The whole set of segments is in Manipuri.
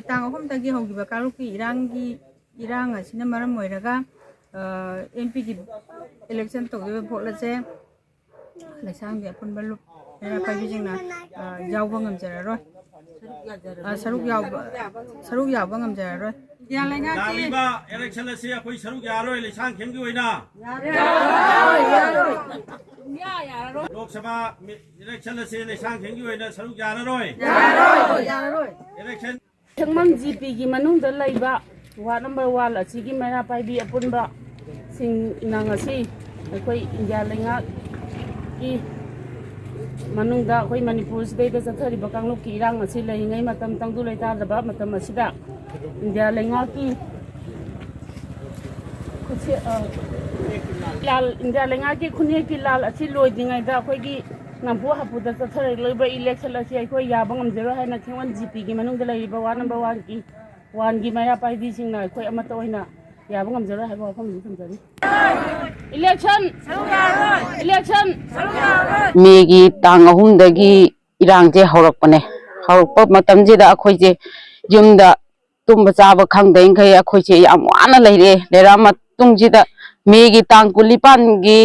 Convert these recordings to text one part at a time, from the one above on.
tang ahom tagi hogiba kaluki irang asina maram moiraga MP ki election to ge vote la se lesang ge pun balu era pai bijingna yawba ngam jararoi saruk yawba ngam jararoi ya lainga ki ba election la se akoi saruk yaroi lesang kheng gi oina yaroi Lok Sabha election la se lesang kheng gi oina saruk yaroi election Thangmang GP gi manung da laiba ward number 1 asigi mera pai bi apunba sing nang asi akoi India lenga ki manung da akoi Manipur state da sathari bakang lok ki irang asi lai ngai matam tang du lai tar da matam asida India lenga ki kuche lal India lenga ki khuni ki lal asi loi dingai da akoi gi nampu hapu da sathari loiba election asi akoi ya bangam zero haina thangwan GP gi manung da lai ba ward number 1 ki wan gi maya pai di sing na akoi amata oina ya bangam zero ha ba kham thumjari election मेगी तांग अहुमदगी इरांजे हौरकपने हौरकप मतमजिदा अखोइजे युमदा तुम्बा चाबा खंगदैंखै अखोइजे याम वाना लैरे लेरा मतुंगजिदा मेगी तांग कुलिपानगी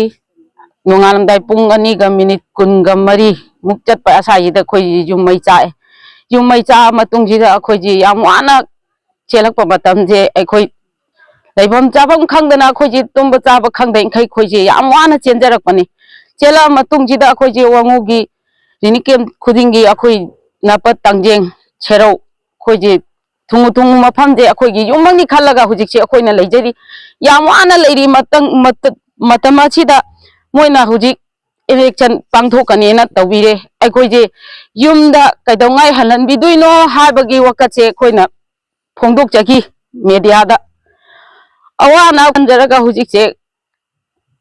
नोंगालमदाई पुंग 2 मिनिट 20 मुक चटपा असाइदा अखोइजे युममै चा मतुंगजिदा अखोइजे याम वाना चेलकपा मतमजे अखोइ लैभम चाबम खंगदना अखोइजे तुम्बा चाबा खंगदैंखै अखोइजे याम वाना चेंजरकपने चेला मतुंगजिदा अखोइजे वांगुगी रिनिकेम खुदिंगी अखोइ नापत तंगजेंग छेरौ अखोइजे थुंगु मफमजे अखोइगे युमंगनि खल्लगा हुजिकसे अखोइना लैजरी याम वाना लैरी मतमसिदा मोइना हुजिक इलेक्शन पांगथोकनेना तौबिरे अखोइजे युमदा कैदौंगाय हलनबिदुइनो हाबगी वकतसे अखोइना फोंदोकजगी मीडियादा अवाना पंजरगा हुजिकसे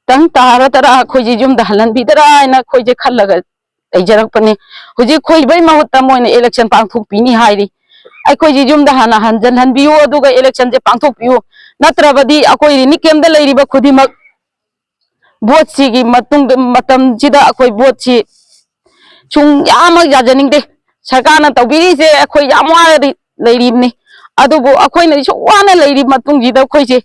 तंग तारा तरा अखोइजे युमदा हलनबिदरा आइना अखोइजे खल्लगा लैजरकपने हुजिक खोइबै महुत्ता Moina election पांगथोकपिनी हाइरी अखोइजे युमदा Hana हंजनहनबियो अदुगा election J पांगथोकपियो नत्रबदी अखोइ रिनिकेमदा लैरिबा खुदिमक vote sigi matam jida akoi vote si chung yama yajaning sarkana tawbiri se akoi yamwa leiribni adubu akoi na so wana leirib matung jida akoi se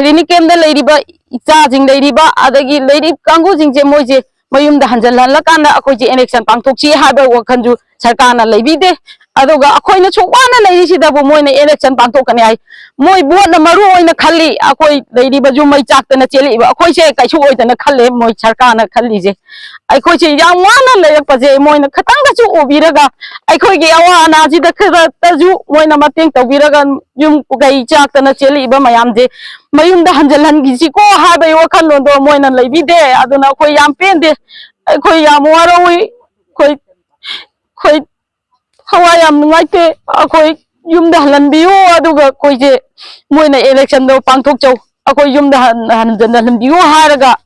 rini kemda leiriba icha jing leiriba adagi leirib kangu jing je moje mayum da hanjalan la kana akoi je election pangthok si haba wakhanju sarkana leibide aduga akoi na so wana leiri sida bu moina election pangthok kani ai moi vote na maru oina khalli akoi leiriba ju mai chak na cheli ba akoi se kaisu oitana khalle moi sarkana khalli je akoi se yam wana leyak paje moina khatang ga chu obiraga akoi ge awa na ji da khara taju moina mateng tawbiraga yum gai chak na cheli ba mayam je mayum da hanjalan gi si ko ha bai wakhan londo moina leibide aduna akoi yam pende akoi yam waroi koi hawa yam ngaite akoi yumda halanbiyo aduga koije moina election do pangthok chau akoi yumda hanjanbiyo haraga